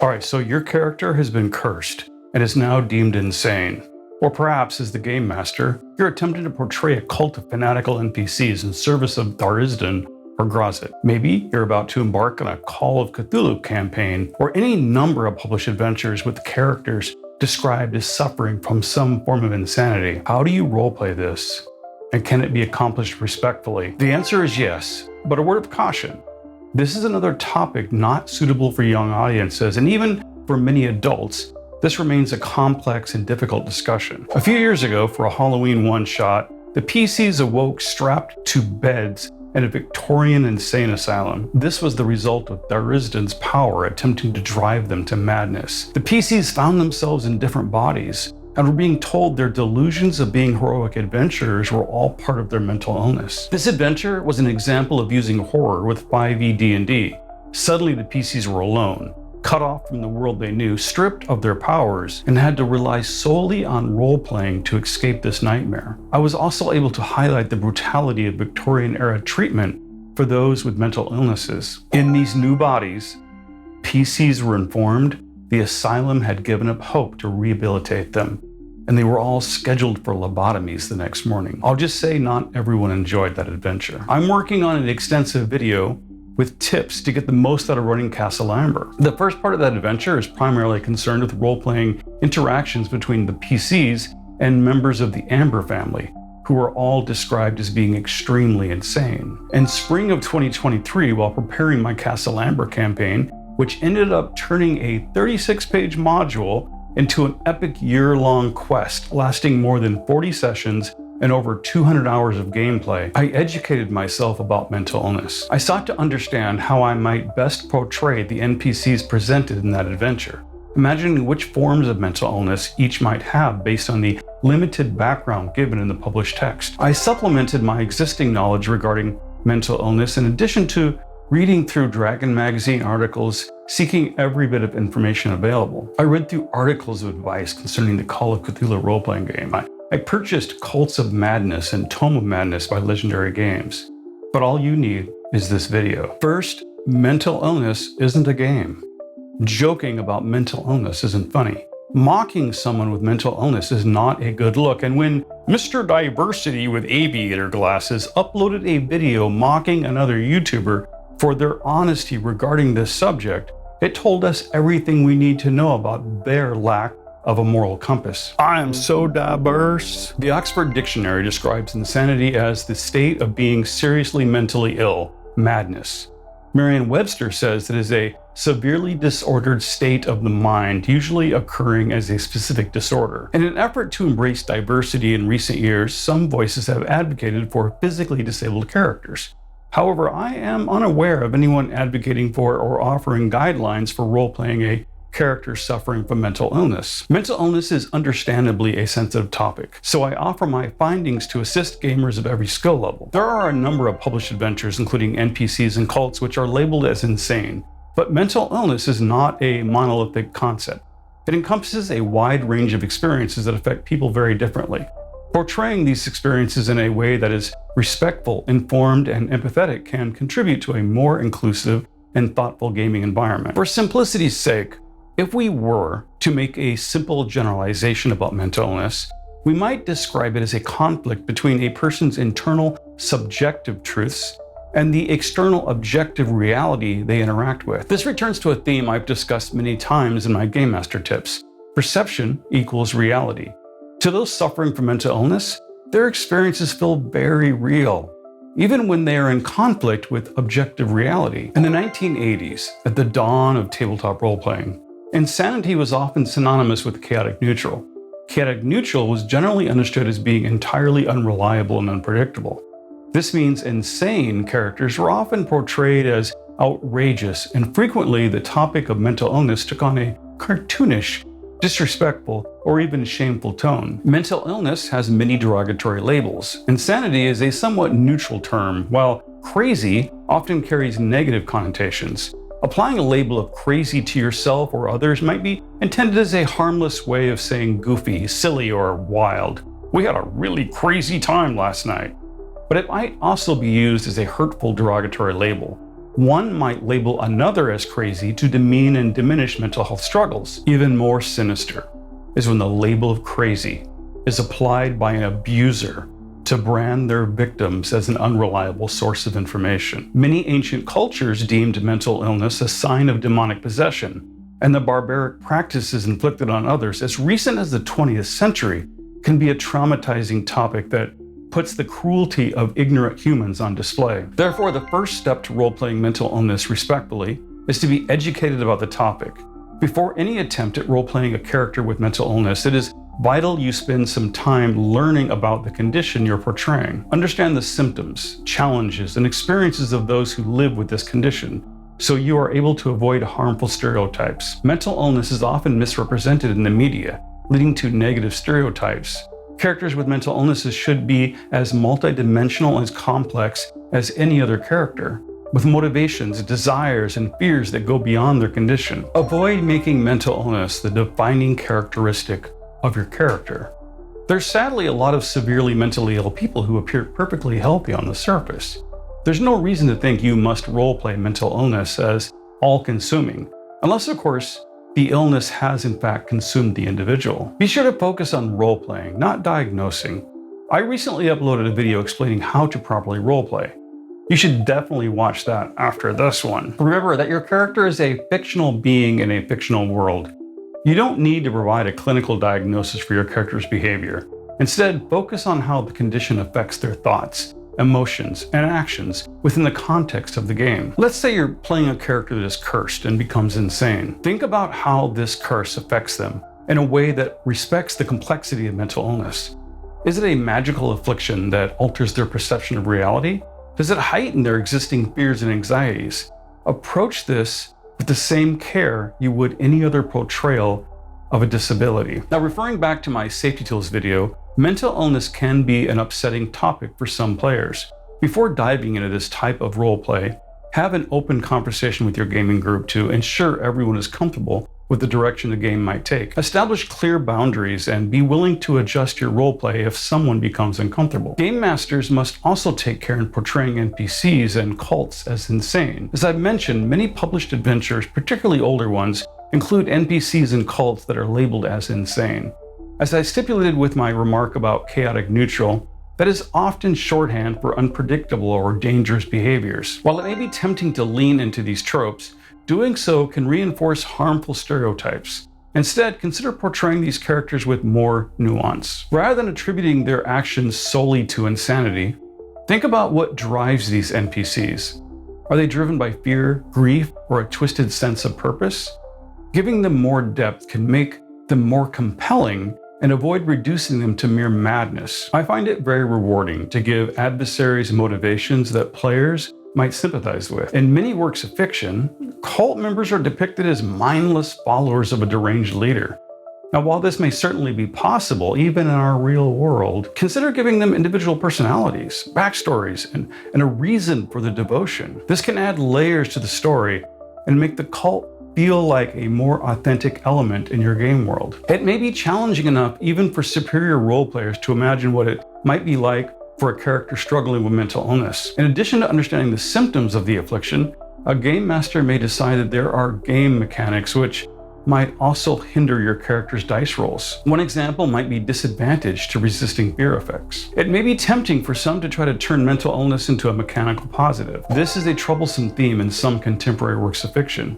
Alright, so your character has been cursed and is now deemed insane. Or perhaps, as the game master, you're attempting to portray a cult of fanatical NPCs in service of Darizdan or Grazit. Maybe you're about to embark on a Call of Cthulhu campaign, or any number of published adventures with characters described as suffering from some form of insanity. How do you roleplay this? And can it be accomplished respectfully? The answer is yes, but a word of caution. This is another topic not suitable for young audiences, and even for many adults, this remains a complex and difficult discussion. A few years ago, for a Halloween one-shot, the PCs awoke strapped to beds in a Victorian insane asylum. This was the result of Darizdan's power attempting to drive them to madness. The PCs found themselves in different bodies and were being told their delusions of being heroic adventurers were all part of their mental illness. This adventure was an example of using horror with 5e D&D. Suddenly the PCs were alone, cut off from the world they knew, stripped of their powers, and had to rely solely on role-playing to escape this nightmare. I was also able to highlight the brutality of Victorian-era treatment for those with mental illnesses. In these new bodies, PCs were informed the asylum had given up hope to rehabilitate them, and they were all scheduled for lobotomies the next morning. I'll just say not everyone enjoyed that adventure. I'm working on an extensive video with tips to get the most out of running Castle Amber. The first part of that adventure is primarily concerned with role-playing interactions between the PCs and members of the Amber family, who are all described as being extremely insane. In spring of 2023, while preparing my Castle Amber campaign, which ended up turning a 36-page module into an epic year-long quest lasting more than 40 sessions and over 200 hours of gameplay, I educated myself about mental illness. I sought to understand how I might best portray the NPCs presented in that adventure, imagining which forms of mental illness each might have based on the limited background given in the published text. I supplemented my existing knowledge regarding mental illness in addition to reading through Dragon magazine articles, seeking every bit of information available. I read through articles of advice concerning the Call of Cthulhu role-playing game. I purchased Cults of Madness and Tome of Madness by Legendary Games. But all you need is this video. First, mental illness isn't a game. Joking about mental illness isn't funny. Mocking someone with mental illness is not a good look, and when Mr. Diversity with aviator glasses uploaded a video mocking another YouTuber for their honesty regarding this subject, it told us everything we need to know about their lack of a moral compass. I am so diverse. The Oxford Dictionary describes insanity as the state of being seriously mentally ill, madness. Merriam-Webster says it is a severely disordered state of the mind, usually occurring as a specific disorder. In an effort to embrace diversity in recent years, some voices have advocated for physically disabled characters. However, I am unaware of anyone advocating for or offering guidelines for role-playing a character suffering from mental illness. Mental illness is understandably a sensitive topic, so I offer my findings to assist gamers of every skill level. There are a number of published adventures, including NPCs and cults, which are labeled as insane, but mental illness is not a monolithic concept. It encompasses a wide range of experiences that affect people very differently. Portraying these experiences in a way that is respectful, informed, and empathetic can contribute to a more inclusive and thoughtful gaming environment. For simplicity's sake, if we were to make a simple generalization about mental illness, we might describe it as a conflict between a person's internal subjective truths and the external objective reality they interact with. This returns to a theme I've discussed many times in my Game Master tips. Perception equals reality. To those suffering from mental illness, their experiences feel very real, even when they are in conflict with objective reality. In the 1980s, at the dawn of tabletop role-playing, insanity was often synonymous with chaotic neutral. Chaotic neutral was generally understood as being entirely unreliable and unpredictable. This means insane characters were often portrayed as outrageous, and frequently the topic of mental illness took on a cartoonish, disrespectful, or even shameful tone. Mental illness has many derogatory labels. Insanity is a somewhat neutral term, while crazy often carries negative connotations. Applying a label of crazy to yourself or others might be intended as a harmless way of saying goofy, silly, or wild. We had a really crazy time last night. But it might also be used as a hurtful derogatory label. One might label another as crazy to demean and diminish mental health struggles. Even more sinister is when the label of crazy is applied by an abuser to brand their victims as an unreliable source of information. Many ancient cultures deemed mental illness a sign of demonic possession, and the barbaric practices inflicted on others as recent as the 20th century can be a traumatizing topic that puts the cruelty of ignorant humans on display. Therefore, the first step to role-playing mental illness respectfully is to be educated about the topic. Before any attempt at role-playing a character with mental illness, it is vital you spend some time learning about the condition you're portraying. Understand the symptoms, challenges, and experiences of those who live with this condition, so you are able to avoid harmful stereotypes. Mental illness is often misrepresented in the media, leading to negative stereotypes. Characters with mental illnesses should be as multidimensional and as complex as any other character, with motivations, desires, and fears that go beyond their condition. Avoid making mental illness the defining characteristic of your character. There's sadly a lot of severely mentally ill people who appear perfectly healthy on the surface. There's no reason to think you must roleplay mental illness as all-consuming, unless, of course, the illness has in fact consumed the individual. Be sure to focus on role-playing, not diagnosing. I recently uploaded a video explaining how to properly roleplay. You should definitely watch that after this one. Remember that your character is a fictional being in a fictional world. You don't need to provide a clinical diagnosis for your character's behavior. Instead, focus on how the condition affects their thoughts, emotions, and actions within the context of the game. Let's say you're playing a character that is cursed and becomes insane. Think about how this curse affects them in a way that respects the complexity of mental illness. Is it a magical affliction that alters their perception of reality? Does it heighten their existing fears and anxieties? Approach this with the same care you would any other portrayal of a disability. Now, referring back to my safety tools video, mental illness can be an upsetting topic for some players. Before diving into this type of roleplay, have an open conversation with your gaming group to ensure everyone is comfortable with the direction the game might take. Establish clear boundaries and be willing to adjust your roleplay if someone becomes uncomfortable. Game masters must also take care in portraying NPCs and cults as insane. As I've mentioned, many published adventures, particularly older ones, include NPCs and cults that are labeled as insane. As I stipulated with my remark about chaotic neutral, that is often shorthand for unpredictable or dangerous behaviors. While it may be tempting to lean into these tropes, doing so can reinforce harmful stereotypes. Instead, consider portraying these characters with more nuance. Rather than attributing their actions solely to insanity, think about what drives these NPCs. Are they driven by fear, grief, or a twisted sense of purpose? Giving them more depth can make them more compelling and avoid reducing them to mere madness. I find it very rewarding to give adversaries motivations that players might sympathize with. In many works of fiction, cult members are depicted as mindless followers of a deranged leader. Now, while this may certainly be possible, even in our real world, consider giving them individual personalities, backstories, and a reason for the devotion. This can add layers to the story and make the cult feel like a more authentic element in your game world. It may be challenging enough even for superior role players to imagine what it might be like for a character struggling with mental illness. In addition to understanding the symptoms of the affliction, a game master may decide that there are game mechanics which might also hinder your character's dice rolls. One example might be disadvantage to resisting fear effects. It may be tempting for some to try to turn mental illness into a mechanical positive. This is a troublesome theme in some contemporary works of fiction,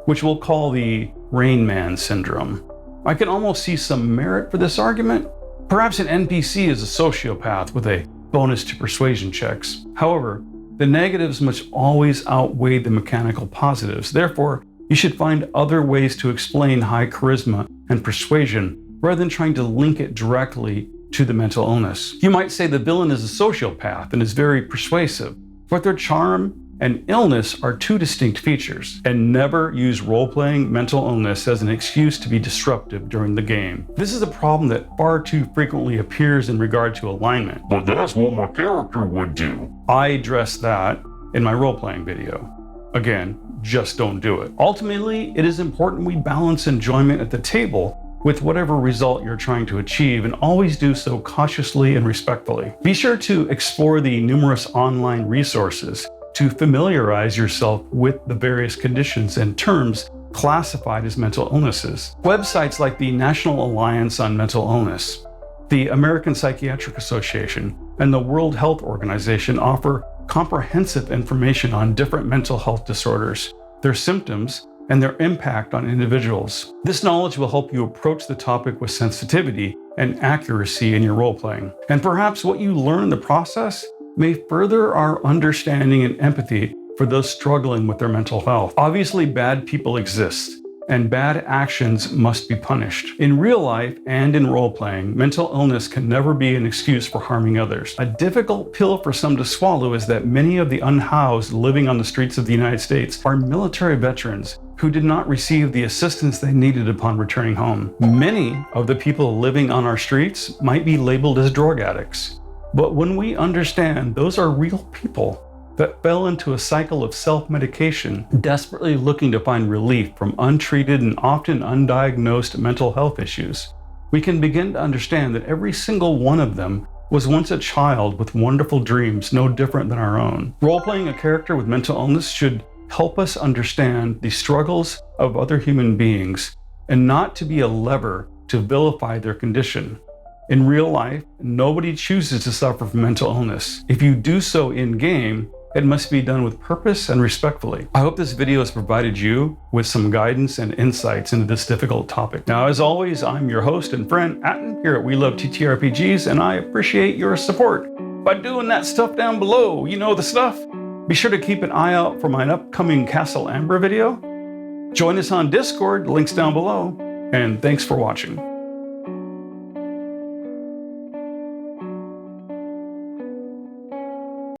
which we'll call the Rainman Syndrome. I can almost see some merit for this argument. Perhaps an NPC is a sociopath with a bonus to persuasion checks. However, the negatives must always outweigh the mechanical positives. Therefore, you should find other ways to explain high charisma and persuasion rather than trying to link it directly to the mental illness. You might say the villain is a sociopath and is very persuasive, but their charm and illness are two distinct features, and never use role-playing mental illness as an excuse to be disruptive during the game. This is a problem that far too frequently appears in regard to alignment. But that's what my character would do. I addressed that in my role-playing video. Again, just don't do it. Ultimately, it is important we balance enjoyment at the table with whatever result you're trying to achieve, and always do so cautiously and respectfully. Be sure to explore the numerous online resources to familiarize yourself with the various conditions and terms classified as mental illnesses. Websites like the National Alliance on Mental Illness, the American Psychiatric Association, and the World Health Organization offer comprehensive information on different mental health disorders, their symptoms, and their impact on individuals. This knowledge will help you approach the topic with sensitivity and accuracy in your role-playing. And perhaps what you learn in the process may further our understanding and empathy for those struggling with their mental health. Obviously, bad people exist, and bad actions must be punished. In real life and in role-playing, mental illness can never be an excuse for harming others. A difficult pill for some to swallow is that many of the unhoused living on the streets of the United States are military veterans who did not receive the assistance they needed upon returning home. Many of the people living on our streets might be labeled as drug addicts. But when we understand those are real people that fell into a cycle of self-medication, desperately looking to find relief from untreated and often undiagnosed mental health issues, we can begin to understand that every single one of them was once a child with wonderful dreams no different than our own. Role-playing a character with mental illness should help us understand the struggles of other human beings and not to be a lever to vilify their condition. In real life, nobody chooses to suffer from mental illness. If you do so in-game, it must be done with purpose and respectfully. I hope this video has provided you with some guidance and insights into this difficult topic. Now, as always, I'm your host and friend, Atten, here at We Love TTRPGs, and I appreciate your support by doing that stuff down below. You know the stuff. Be sure to keep an eye out for my upcoming Castle Amber video. Join us on Discord, links down below, and thanks for watching.